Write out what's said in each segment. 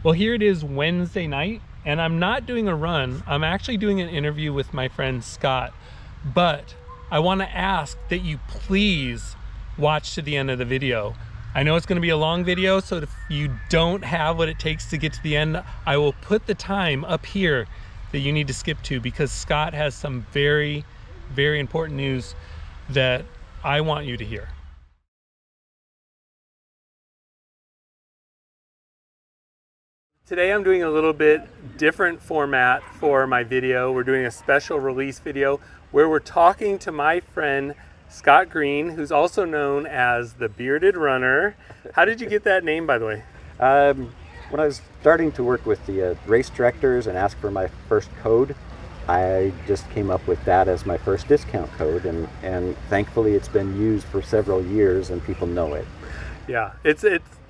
Well, here it is Wednesday night, and I'm not doing a run. I'm actually doing an interview with my friend Scott, but I want to ask that you please watch to the end of the video. I know it's going to be a long video, so if you don't have what it takes to get to the end, I will put the time up here that you need to skip to, because Scott has some very, very important news that I want you to hear. Today I'm doing a little bit different format for my video. We're doing a special release video where we're talking to my friend Scott Green, who's also known as the Bearded Runner. How did you get that name, by the way? When I was starting to work with the race directors and ask for my first code, I just came up with that as my first discount code, and thankfully it's been used for several years and people know it. Yeah, it's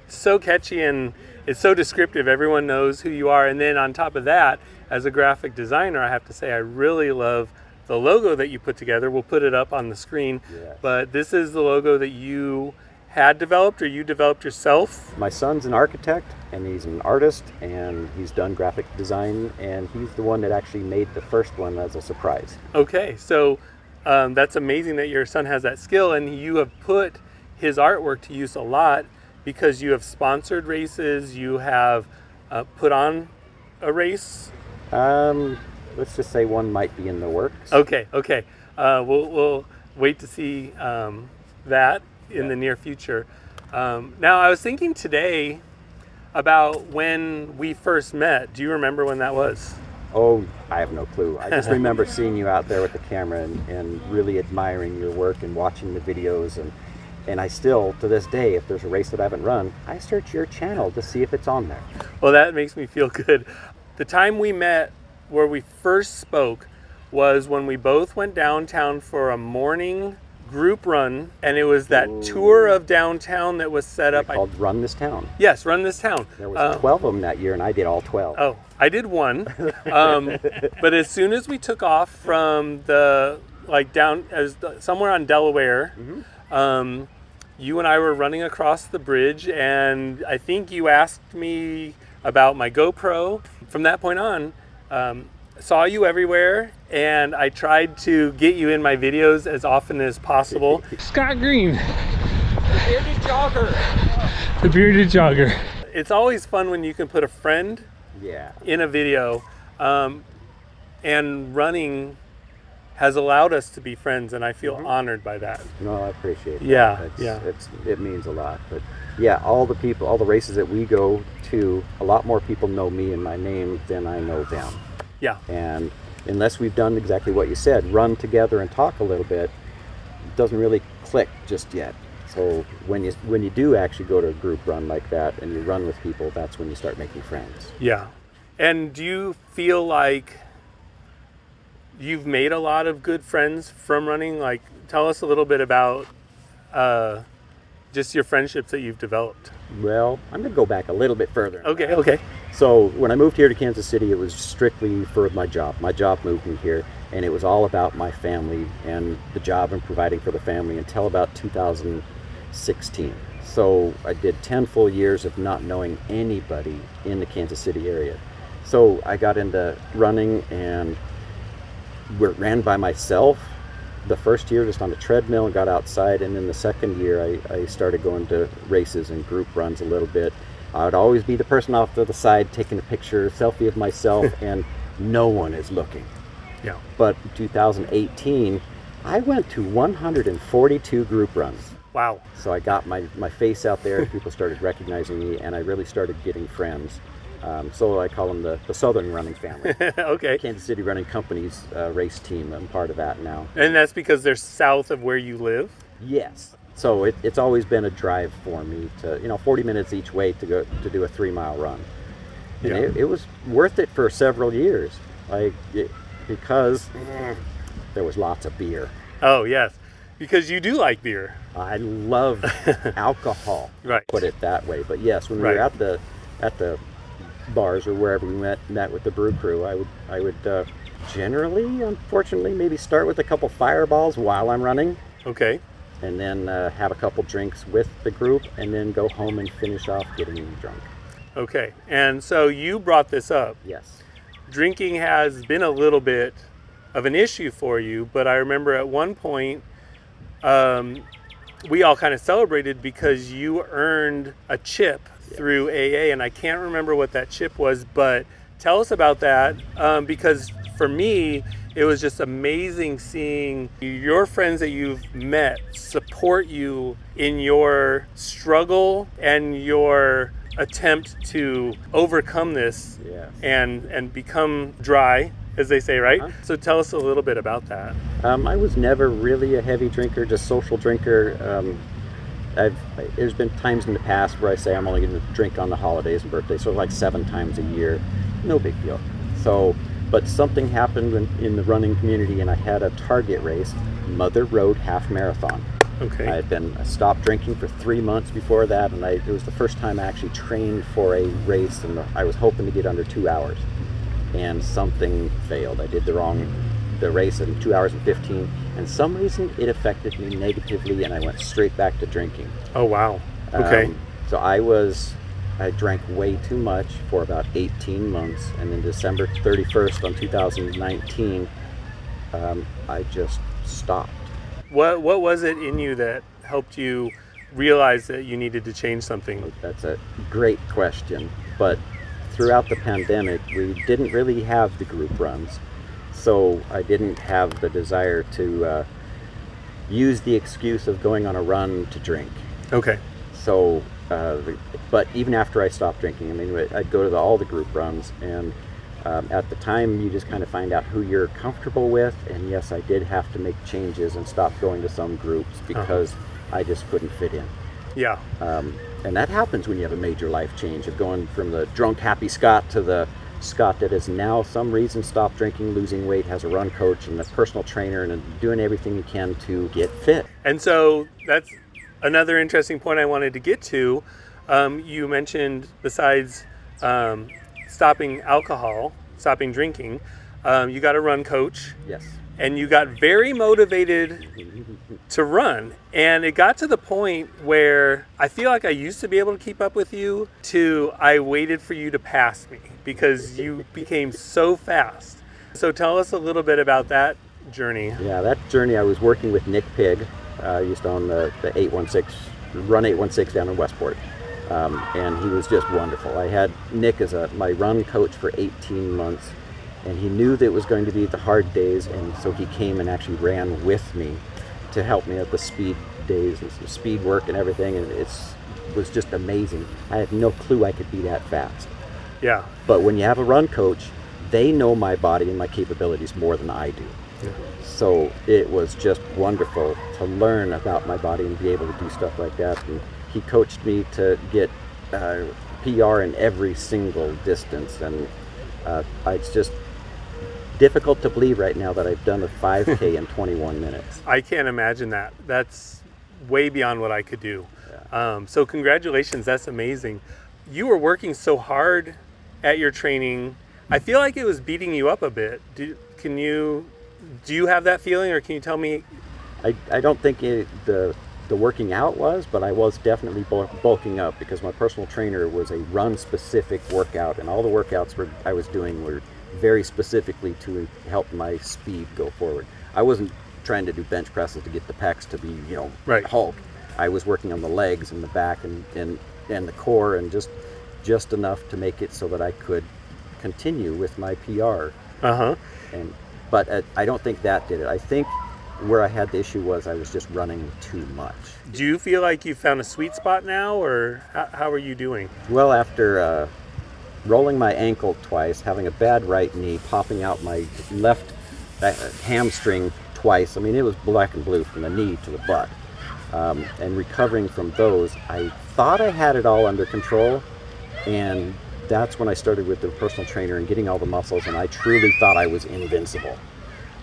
so catchy and it's so descriptive. Everyone knows who you are. And then on top of that, as a graphic designer, I have to say I really love the logo that you put together. We'll put it up on the screen. Yes. But this is the logo that you had developed, or you developed yourself? My son's an architect and he's an artist and he's done graphic design, and he's the one that actually made the first one as a surprise. Okay, so that's amazing that your son has that skill, and you have put his artwork to use a lot because you have sponsored races, you have put on a race. Let's just say one might be in the works. Okay. We'll wait to see that in the near future. Now, I was thinking today about when we first met. Do you remember when that was? Oh, I have no clue. I just remember seeing you out there with the camera and really admiring your work and watching the videos. And I still, to this day, if there's a race that I haven't run, I search your channel to see if it's on there. Well, that makes me feel good. The time we met, where we first spoke, was when we both went downtown for a morning group run, and it was that tour of downtown that was set up. Called Run This Town. Yes, Run This Town. There was 12 of them that year, and I did all 12. Oh, I did one. But as soon as we took off from the, somewhere on Delaware, you and I were running across the bridge, and I think you asked me about my GoPro. From that point on, saw you everywhere, and I tried to get you in my videos as often as possible. Scott Green, The Bearded Jogger. the Bearded Jogger. It's always fun when you can put a friend in a video, and running has allowed us to be friends, and I feel honored by that. No, I appreciate that. Yeah. It means a lot. But yeah, all the races that we go to, a lot more people know me and my name than I know them. Yeah. And unless we've done exactly what you said, run together and talk a little bit, it doesn't really click just yet. So when you do actually go to a group run like that and you run with people, that's when you start making friends. Yeah. And do you feel like you've made a lot of good friends from running? Like, tell us a little bit about just your friendships that you've developed. Well, I'm going to go back a little bit further. Okay. So when I moved here to Kansas City, it was strictly for my job. My job moved me here, and it was all about my family and the job and providing for the family until about 2016. So I did 10 full years of not knowing anybody in the Kansas City area. So I got into running and ran by myself. The first year just on the treadmill and got outside, and then the second year I started going to races and group runs a little bit. I would always be the person off to the side taking a picture, selfie of myself, and no one is looking. Yeah. But in 2018, I went to 142 group runs. Wow. So I got my face out there, people started recognizing me, and I really started getting friends. So I call them the Southern Running family. Okay. Kansas City Running Company's race team. I'm part of that now. And that's because they're south of where you live? Yes. So it's always been a drive for me to, 40 minutes each way to go to do a 3-mile run. And it was worth it for several years, because there was lots of beer. Oh, yes. Because you do like beer. I love alcohol. Right. Put it that way. But yes, when we were at the bars or wherever we met with the brew crew, I would generally, unfortunately, maybe start with a couple fireballs while I'm running. Okay. And then have a couple drinks with the group, and then go home and finish off getting drunk. Okay. And so you brought this up. Yes. Drinking has been a little bit of an issue for you, but I remember at one point we all kind of celebrated because you earned a chip through AA, and I can't remember what that chip was, but tell us about that, because for me, it was just amazing seeing your friends that you've met support you in your struggle and your attempt to overcome this. Yes. and become dry, as they say, right? Uh-huh. So tell us a little bit about that. I was never really a heavy drinker, just social drinker. There's been times in the past where I say I'm only going to drink on the holidays and birthdays, so like 7 times a year. No big deal. So, but something happened in the running community, and I had a target race, Mother Road Half Marathon. Okay. I stopped drinking for 3 months before that, and it was the first time I actually trained for a race, and I was hoping to get under 2 hours, and something failed. I did the race in 2 hours and 15, and some reason it affected me negatively, and I went straight back to drinking. Oh, wow. Okay. So I drank way too much for about 18 months, and then December 31st on 2019, I just stopped. What was it in you that helped you realize that you needed to change something? That's a great question, but throughout the pandemic, we didn't really have the group runs, so I didn't have the desire to use the excuse of going on a run to drink. Okay. So, but even after I stopped drinking, I mean, I'd go to all the group runs, and at the time, you just kind of find out who you're comfortable with. And yes, I did have to make changes and stop going to some groups because I just couldn't fit in. Yeah. And that happens when you have a major life change of going from the drunk, happy Scott to the Scott that has now, some reason, stopped drinking, losing weight, has a run coach and a personal trainer, and doing everything you can to get fit. And so that's another interesting point I wanted to get to. You mentioned besides stopping alcohol, stopping drinking, you got a run coach. Yes. And you got very motivated to run. And it got to the point where I feel like I used to be able to keep up with you to I waited for you to pass me because you became so fast. So tell us a little bit about that journey. Yeah, that journey, I was working with Nick Pigg. I used to own the 816, Run 816 down in Westport. And he was just wonderful. I had Nick as my run coach for 18 months. And he knew that it was going to be the hard days, and so he came and actually ran with me to help me at the speed days and some speed work and everything, and it was just amazing. I had no clue I could be that fast. Yeah. But when you have a run coach, they know my body and my capabilities more than I do. Yeah. So it was just wonderful to learn about my body and be able to do stuff like that. And he coached me to get PR in every single distance, and it's just difficult to believe right now that I've done a 5K in 21 minutes. I can't imagine that. That's way beyond what I could do. Yeah. So congratulations, that's amazing. You were working so hard at your training. I feel like it was beating you up a bit. Do you have that feeling, or can you tell me? I don't think the working out was, but I was definitely bulking up because my personal trainer was a run specific workout, and all the workouts I was doing were very specifically to help my speed go forward. I wasn't trying to do bench presses to get the pecs to be, right. Hulk. I was working on the legs and the back and the core, and just enough to make it so that I could continue with my PR. But I don't think that did it. I think where I had the issue was I was just running too much. Do you feel like you found a sweet spot now, or how are you doing? Well, after rolling my ankle twice, having a bad right knee, popping out my left hamstring twice. I mean, it was black and blue from the knee to the butt. And recovering from those, I thought I had it all under control. And that's when I started with the personal trainer and getting all the muscles, and I truly thought I was invincible.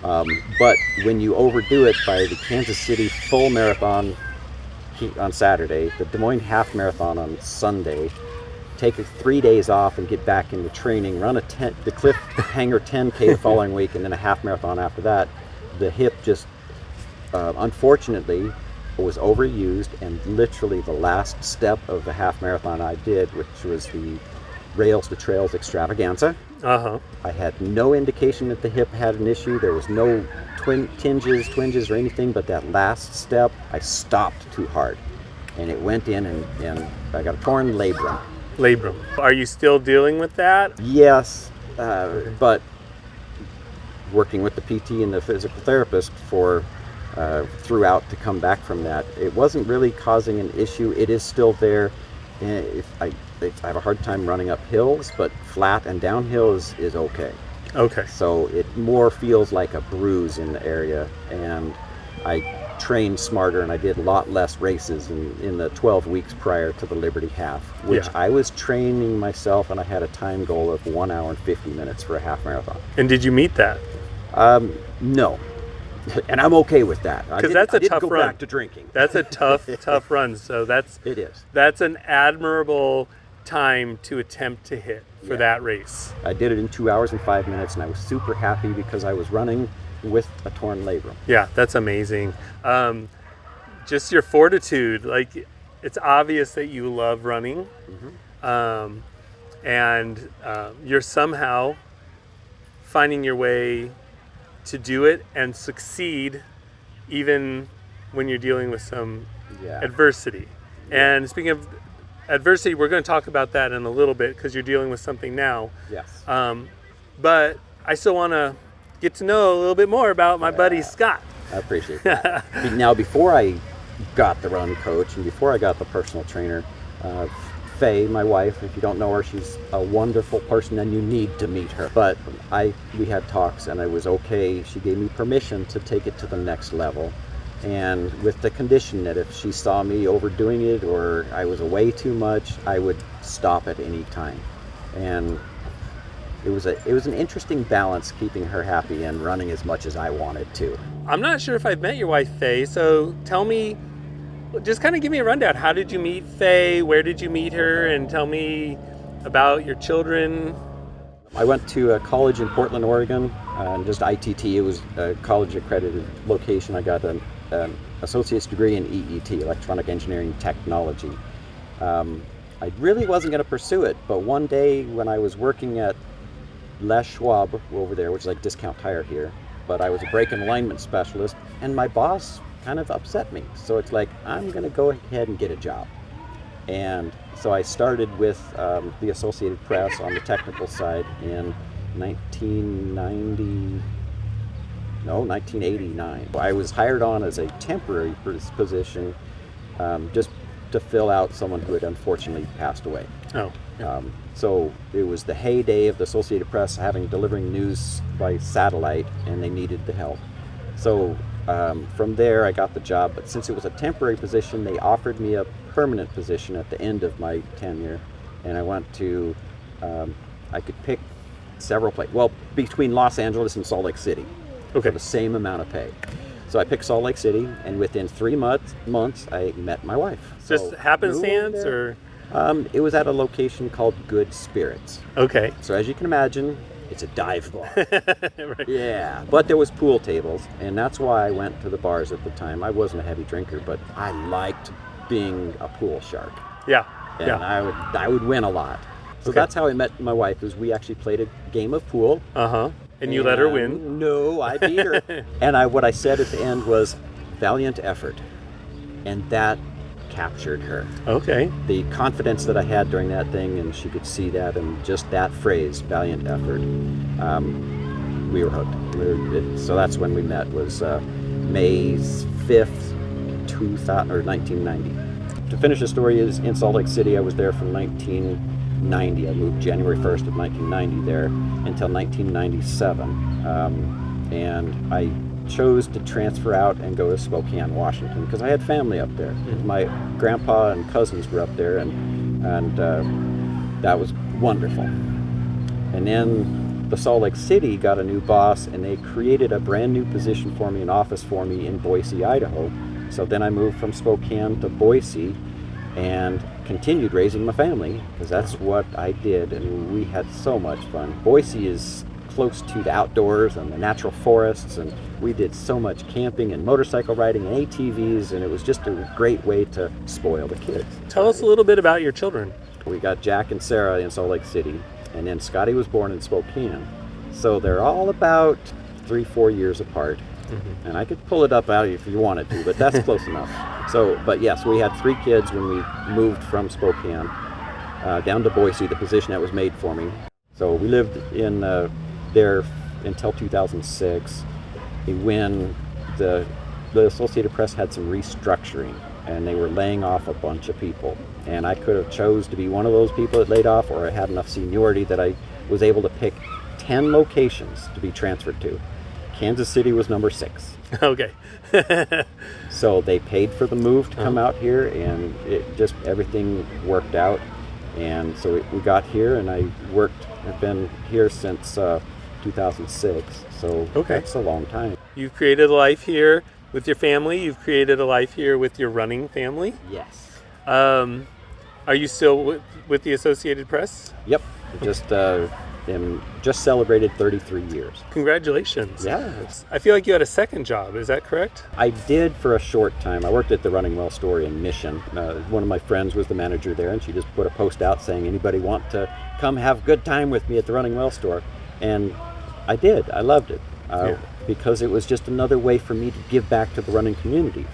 But when you overdo it by the Kansas City full marathon on Saturday, the Des Moines half marathon on Sunday, take 3 days off and get back into training, run the Cliffhanger 10K the following week, and then a half marathon after that, the hip just, unfortunately, was overused, and literally the last step of the half marathon I did, which was the Rails to Trails extravaganza. I had no indication that the hip had an issue. There was no twinges or anything, but that last step, I stopped too hard. And it went in and I got a torn labrum. Labrum. Are you still dealing with that? Yes, but working with the PT and the physical therapist throughout to come back from that, it wasn't really causing an issue. It is still there. I have a hard time running up hills, but flat and downhill is okay. Okay. So it more feels like a bruise in the area, and I trained smarter and I did a lot less races in the 12 weeks prior to the Liberty Half, which I was training myself, and I had a time goal of 1 hour and 50 minutes for a half marathon. And did you meet that? No. And I'm okay with that. Because that's a tough go run. Back to drinking. That's a tough run. So it is. That's an admirable time to attempt to hit for that race. I did it in 2 hours and 5 minutes, and I was super happy because I was running with a torn labrum. Yeah, that's amazing. Just your fortitude. Like, it's obvious that you love running, and you're somehow finding your way to do it and succeed even when you're dealing with some adversity. And speaking of adversity, we're going to talk about that in a little bit because you're dealing with something now. Yes. But I still want to get to know a little bit more about my buddy Scott. I appreciate that. Now, before I got the run coach and before I got the personal trainer, Faye, my wife, if you don't know her, she's a wonderful person and you need to meet her. But we had talks and I was okay. She gave me permission to take it to the next level. And with the condition that if she saw me overdoing it or I was away too much, I would stop at any time. And it was an interesting balance, keeping her happy and running as much as I wanted to. I'm not sure if I've met your wife, Faye, so tell me, just kind of give me a rundown. How did you meet Faye? Where did you meet her? And tell me about your children. I went to a college in Portland, Oregon, just ITT. It was a college accredited location. I got an associate's degree in EET, Electronic Engineering Technology. I really wasn't going to pursue it, but one day when I was working at Les Schwab over there, which is like Discount Tire here, but I was a brake and alignment specialist, and my boss kind of upset me. So it's like, I'm going to go ahead and get a job. And so I started with the Associated Press on the technical side in 1989. I was hired on as a temporary position just to fill out someone who had unfortunately passed away. So it was the heyday of the Associated Press delivering news by satellite, and they needed the help. So from there I got the job, but since it was a temporary position, they offered me a permanent position at the end of my tenure, and I went to, I could pick several places, well, between Los Angeles and Salt Lake City, for the same amount of pay. So I picked Salt Lake City, and within 3 months I met my wife. Just happenstance, or? It was at a location called Good Spirits. Okay. So as you can imagine, it's a dive bar. Right. Yeah, but there was pool tables, and that's why I went to the bars at the time. I wasn't a heavy drinker, but I liked being a pool shark. Yeah. And I would win a lot. So that's how I met my wife, is we actually played a game of pool. And you let her win? No, I beat her. And what I said at the end was, valiant effort. And that captured her. Okay. The confidence that I had during that thing, and she could see that, and just that phrase, valiant effort, we were hooked. So that's when we met, was May 5th, 1990. To finish the story, is in Salt Lake City, I was there from 1990. I moved January 1st of 1990 there until 1997. And I chose to transfer out and go to Spokane, Washington, because I had family up there. My grandpa and cousins were up there, and that was wonderful. And then the Salt Lake City got a new boss, and they created a brand new position for me, an office for me in Boise, Idaho. So then I moved from Spokane to Boise and continued raising my family, because that's what I did, and we had so much fun. Boise is close to the outdoors and the natural forests, and we did so much camping and motorcycle riding and ATVs, and it was just a great way to spoil the kids. Tell us a little bit about your children. We got Jack and Sarah in Salt Lake City, and then Scotty was born in Spokane. So they're all about 3-4 years apart. And I could pull it up out if you wanted to, but that's close enough. So, but yes, we had 3 kids when we moved from Spokane down to Boise, the position that was made for me. So we lived in there until 2006, when the Associated Press had some restructuring, and they were laying off a bunch of people. And I could have chose to be one of those people that laid off, or I had enough seniority that I was able to pick 10 locations to be transferred to. Kansas City was number 6. Okay. So they paid for the move to come out here, and it just, everything worked out. And so we got here, and I've been here since 2006. So that's a long time. You've created a life here with your family. You've created a life here with your running family. Yes. Are you still with the Associated Press? Yep. Just celebrated 33 years. Congratulations. Yeah. I feel like you had a second job. Is that correct? I did for a short time. I worked at the Running Well store in Mission. One of my friends was the manager there, and she just put a post out saying, anybody want to come have a good time with me at the Running Well store? And I did. I loved it because it was just another way for me to give back to the running community.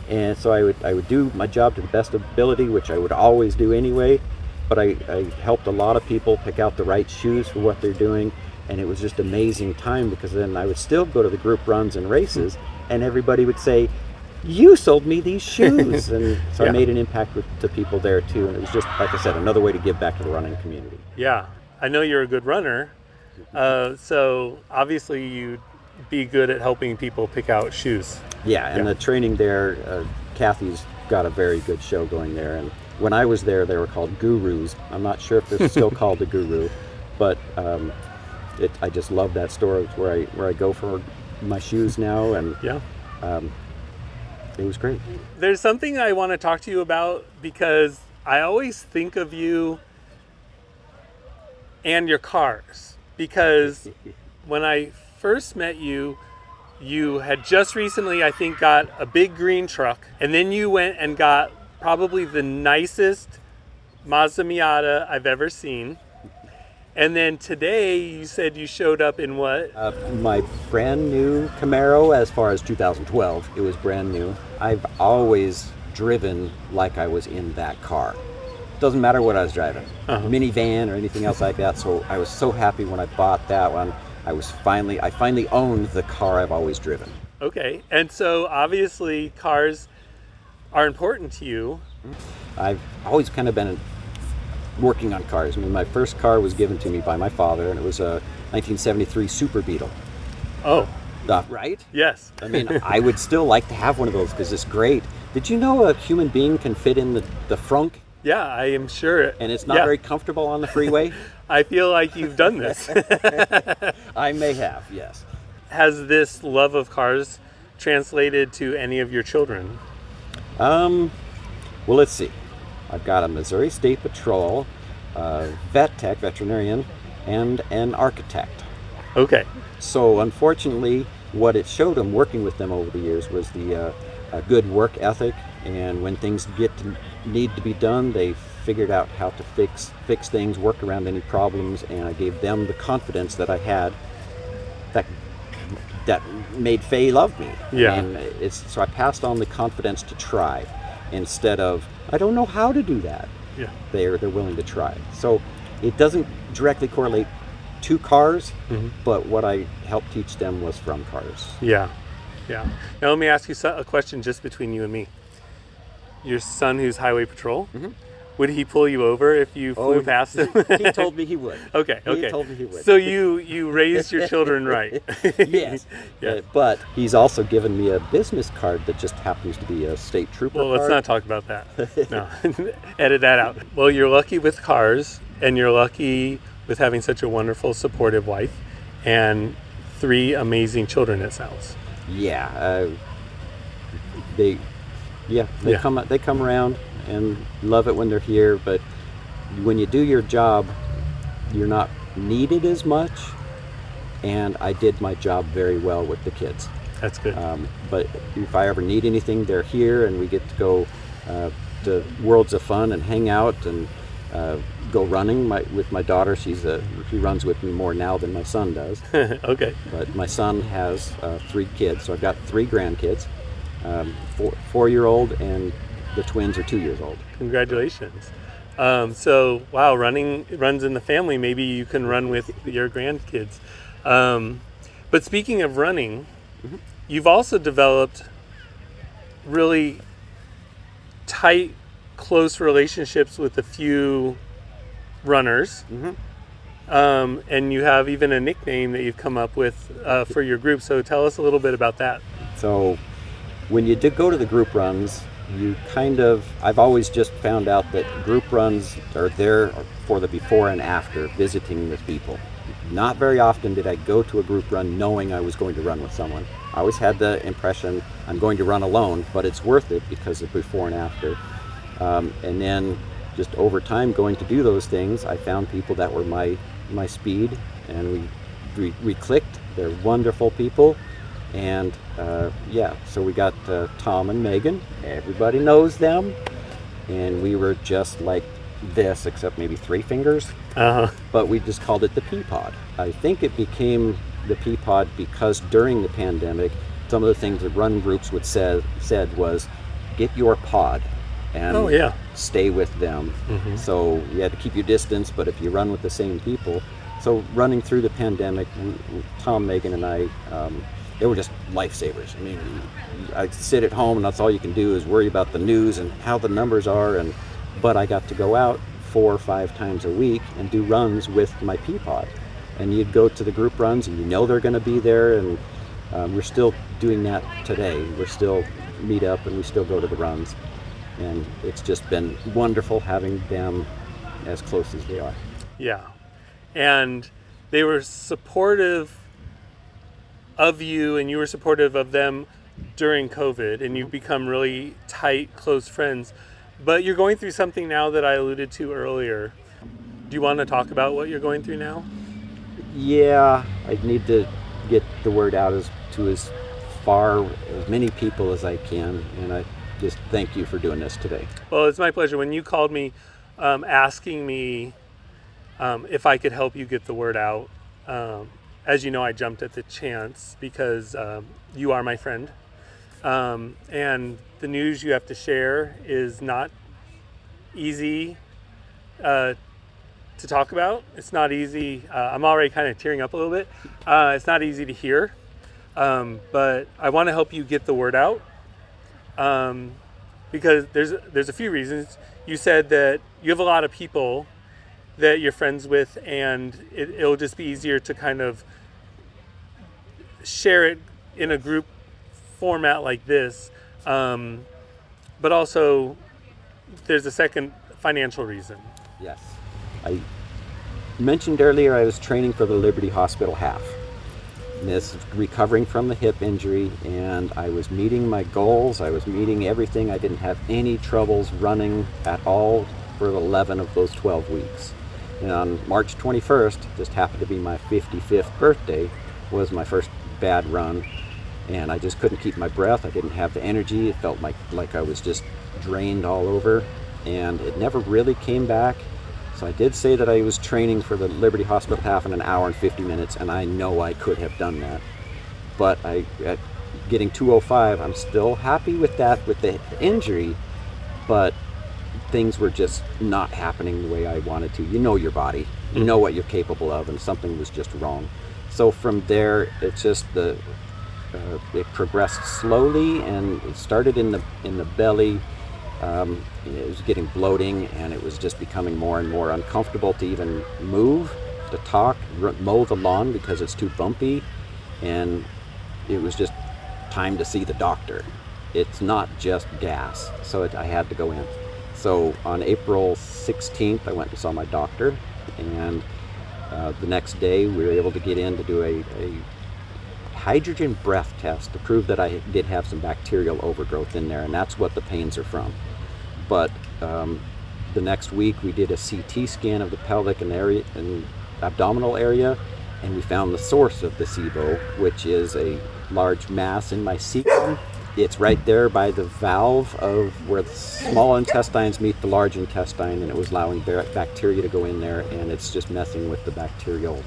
And so I would do my job to the best of ability, which I would always do anyway. But I helped a lot of people pick out the right shoes for what they're doing, and it was just amazing time, because then I would still go to the group runs and races, and everybody would say, you sold me these shoes. And so I made an impact to people there too, and it was just, like I said, another way to give back to the running community. Yeah, I know you're a good runner, so obviously you'd be good at helping people pick out shoes. Yeah, and the training there, Kathy's got a very good show going there, and when I was there, they were called Gurus. I'm not sure if they're still called the Guru, but I just love that store. It's where I go for my shoes now, and it was great. There's something I want to talk to you about, because I always think of you and your cars, because when I first met you, you had just recently, I think, got a big green truck, and then you went and got probably the nicest Mazda Miata I've ever seen. And then today you said you showed up in what? My brand new Camaro, as far as 2012. It was brand new. I've always driven like I was in that car. Doesn't matter what I was driving, minivan or anything else like that. So I was so happy when I bought that one. I finally owned the car I've always driven. Okay, and so obviously cars are important to you. I've always kind of been working on cars. I mean, my first car was given to me by my father, and it was a 1973 Super Beetle. Oh. Right? Yes. I mean, I would still like to have one of those because it's great. Did you know a human being can fit in the frunk? Yeah, I am sure. And it's not very comfortable on the freeway? I feel like you've done this. I may have, yes. Has this love of cars translated to any of your children? Well, let's see. I've got a Missouri State Patrol, vet tech, veterinarian, and an architect. Okay. So unfortunately, what it showed them working with them over the years was a good work ethic, and when things need to be done, they figured out how to fix things, work around any problems, and I gave them the confidence that I had that made Faye love me. Yeah. And so I passed on the confidence to try instead of, I don't know how to do that. Yeah. They're willing to try. So it doesn't directly correlate to cars, but what I helped teach them was from cars. Yeah. Yeah. Now let me ask you a question just between you and me. Your son, who's highway patrol, would he pull you over if you flew past him? He told me he would. Okay. He told me he would. So you raised your children right. Yes. But he's also given me a business card that just happens to be a state trooper Well, let's card. not talk about that. No. Edit that out. Well, you're lucky with cars, and you're lucky with having such a wonderful, supportive wife, and 3 amazing children, it sounds. Yeah. They come around and love it when they're here, but when you do your job, you're not needed as much, and I did my job very well with the kids. That's good. But if I ever need anything, they're here, and we get to go to Worlds of Fun and hang out, and go running with my daughter. She runs with me more now than my son does. Okay. But my son has 3 kids, so I've got 3 grandkids, 4-year-old, and the twins are 2 years old. Congratulations. So, wow, running runs in the family. Maybe you can run with your grandkids. But speaking of running, you've also developed really tight, close relationships with a few runners. And you have even a nickname that you've come up with for your group. So tell us a little bit about that. So when you did go to the group runs, I've always just found out that group runs are there for the before and after, visiting with people. Not very often did I go to a group run knowing I was going to run with someone. I always had the impression I'm going to run alone, but it's worth it because of before and after. And then just over time going to do those things, I found people that were my speed, and we clicked. They're wonderful people. And so we got Tom and Megan. Everybody knows them. And we were just like this, except maybe 3 fingers. But we just called it the Pea Pod. I think it became the Pea Pod because during the pandemic, some of the things that run groups said was, get your pod and stay with them. So you had to keep your distance, but if you run with the same people. So running through the pandemic, Tom, Megan, and I, they were just lifesavers. I mean, I sit at home and that's all you can do is worry about the news and how the numbers are. But I got to go out 4 or 5 times a week and do runs with my Pea Pod. And you'd go to the group runs and they're going to be there. And we're still doing that today. We're still meet up and we still go to the runs. And it's just been wonderful having them as close as they are. Yeah. And they were supportive of you and you were supportive of them during COVID, and you've become really tight, close friends. But you're going through something now that I alluded to earlier. Do you want to talk about what you're going through now? Yeah, I need to get the word out to as many people as I can, and I just thank you for doing this today. Well, it's my pleasure. When you called me asking me if I could help you get the word out, as you know, I jumped at the chance because you are my friend. And the news you have to share is not easy to talk about. It's not easy. I'm already kind of tearing up a little bit. It's not easy to hear. But I want to help you get the word out. Because there's a few reasons. You said that you have a lot of people that you're friends with, and it'll just be easier to kind of share it in a group format like this. But also, there's a second financial reason. Yes. I mentioned earlier I was training for the Liberty Hospital half. This recovering from the hip injury, and I was meeting my goals. I was meeting everything. I didn't have any troubles running at all for 11 of those 12 weeks. And on March 21st, just happened to be my 55th birthday, was my first bad run, and I just couldn't keep my breath. I didn't have the energy. It felt like I was just drained all over, and it never really came back. So I did say that I was training for the Liberty Hospital half in an hour and 50 minutes, and I know I could have done that. But at getting 2:05, I'm still happy with that, with the injury, but things were just not happening the way I wanted to. You know your body, you know what you're capable of, and something was just wrong. So from there, it's just it progressed slowly, and it started in the belly. It was getting bloating, and it was just becoming more and more uncomfortable to even move, to talk, mow the lawn because it's too bumpy, and it was just time to see the doctor. It's not just gas, so I had to go in. So on April 16th, I went and saw my doctor, and the next day we were able to get in to do a hydrogen breath test to prove that I did have some bacterial overgrowth in there, and that's what the pains are from. But the next week we did a CT scan of the pelvic and abdominal area, and we found the source of the SIBO, which is a large mass in my cecum it's right there by the valve of where the small intestines meet the large intestine, and it was allowing bacteria to go in there, and it's just messing with the bacterial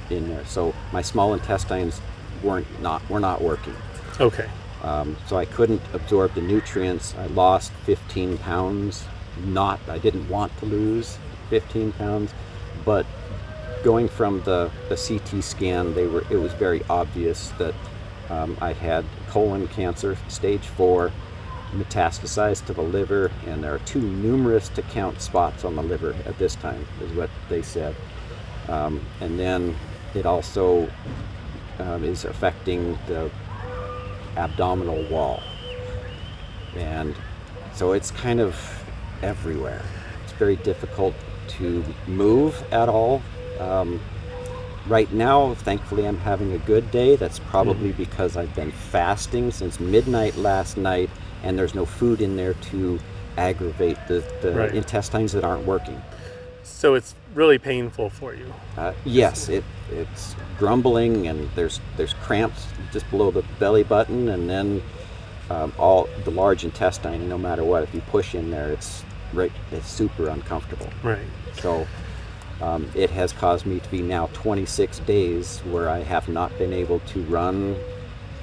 in there. So my small intestines were not working. Okay. So I couldn't absorb the nutrients. I lost 15 pounds. I didn't want to lose 15 pounds, but going from the CT scan, it was very obvious that I had colon cancer, stage 4, metastasized to the liver, and there are too numerous to count spots on the liver at this time, is what they said. And then it also is affecting the abdominal wall, and so it's kind of everywhere. It's very difficult to move at all. Right now, thankfully, I'm having a good day. That's probably because I've been fasting since midnight last night, and there's no food in there to aggravate the Right. intestines that aren't working. So it's really painful for you. Yes, it's grumbling, and there's cramps just below the belly button, and then all the large intestine. And no matter what, if you push in there, it's super uncomfortable. Right. So it has caused me to be now 26 days where I have not been able to run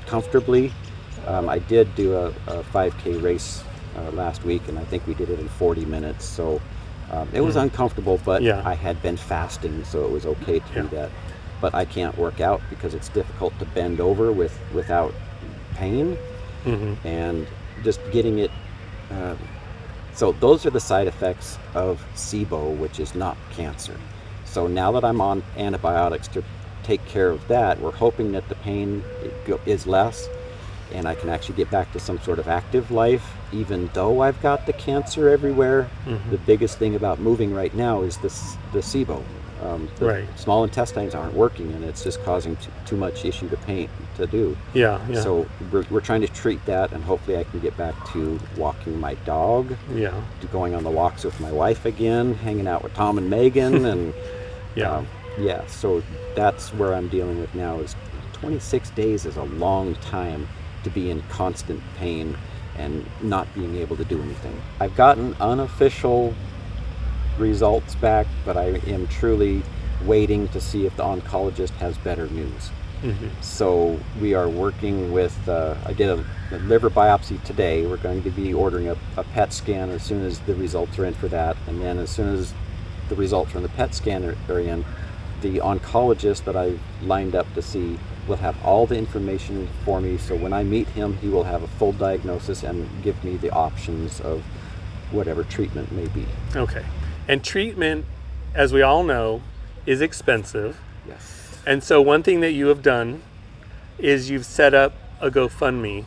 comfortably. I did do a 5K race last week, and I think we did it in 40 minutes. So it was uncomfortable, but Yeah. I had been fasting, so it was okay to do that. But I can't work out because it's difficult to bend over without pain, and just getting it. So those are the side effects of SIBO, which is not cancer. So now that I'm on antibiotics to take care of that, we're hoping that the pain is less, and I can actually get back to some sort of active life, even though I've got the cancer everywhere. The biggest thing about moving right now is the SIBO. The small intestines aren't working, and it's just causing too much issue to do. Yeah. So we're trying to treat that, and hopefully I can get back to walking my dog, to going on the walks with my wife again, hanging out with Tom and Megan, and so that's where I'm dealing with now. Is 26 days is a long time to be in constant pain and not being able to do anything. I've gotten unofficial results back, but I am truly waiting to see if the oncologist has better news. So we are working with, I did a liver biopsy today. We're going to be ordering a PET scan as soon as the results are in for that. And then as soon as the results from the PET scan are in, the oncologist that I lined up to see will have all the information for me. So when I meet him, he will have a full diagnosis and give me the options of whatever treatment may be. Okay. And treatment, as we all know, is expensive. Yes. And so one thing that you have done is you've set up a GoFundMe,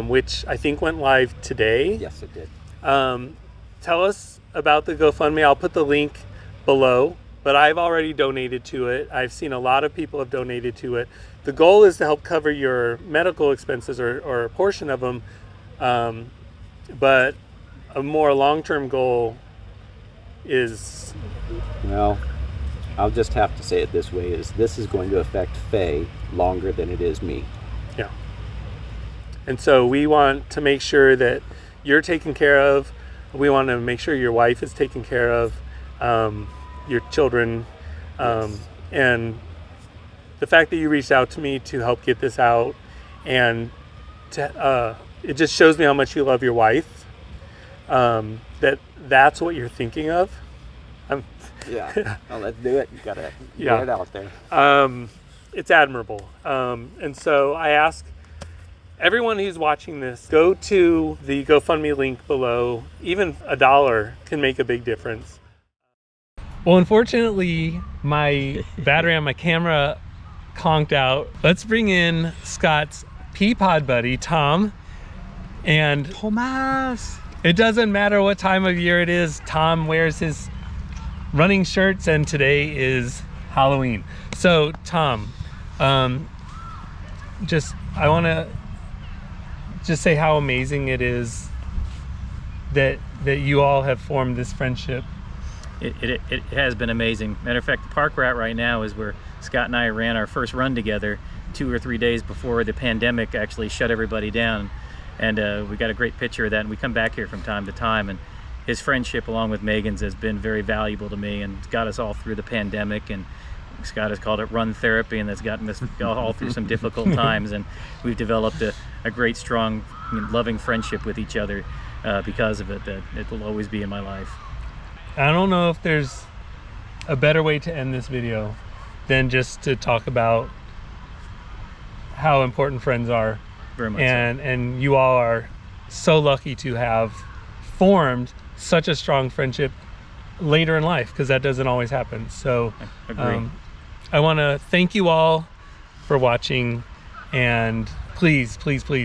which I think went live today. Yes, it did. Tell us about the GoFundMe. I'll put the link below, but I've already donated to it. I've seen a lot of people have donated to it. The goal is to help cover your medical expenses or a portion of them, but a more long-term goal is... Well, I'll just have to say it this way, this is going to affect Faye longer than it is me. Yeah. And so we want to make sure that you're taken care of. We want to make sure your wife is taken care of, your children. And the fact that you reached out to me to help get this out, and it just shows me how much you love your wife, that's what you're thinking of. Yeah, well, let's do it. You gotta get it out there. It's admirable. And so I ask everyone who's watching this, go to the GoFundMe link below. Even $1 can make a big difference. Well, unfortunately, my battery on my camera conked out. Let's bring in Scott's Peapod buddy, Tom. And Thomas! It doesn't matter what time of year it is, Tom wears his running shirts, and today is Halloween. So Tom, I want to just say how amazing it is that you all have formed this friendship. It has been amazing. Matter of fact, the park we're at right now is where Scott and I ran our first run together 2 or 3 days before the pandemic actually shut everybody down. And we got a great picture of that, and we come back here from time to time, and his friendship along with Megan's has been very valuable to me and got us all through the pandemic. And Scott has called it run therapy, and that's gotten us all through some difficult times, and we've developed a great, strong, loving friendship with each other because of it, that it will always be in my life. I don't know if there's a better way to end this video than just to talk about how important friends are. Very much and you all are so lucky to have formed such a strong friendship later in life, because that doesn't always happen. So I want to thank you all for watching, and please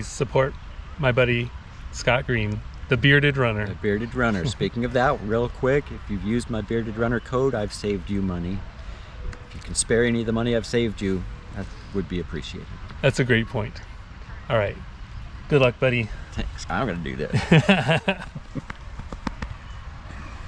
support my buddy Scott Green, the Bearded Runner. The Bearded Runner. Speaking of that, real quick, if you've used my Bearded Runner code, I've saved you money. If you can spare any of the money I've saved you, that would be appreciated. That's a great point. All right. Good luck, buddy. Thanks. I'm going to do this.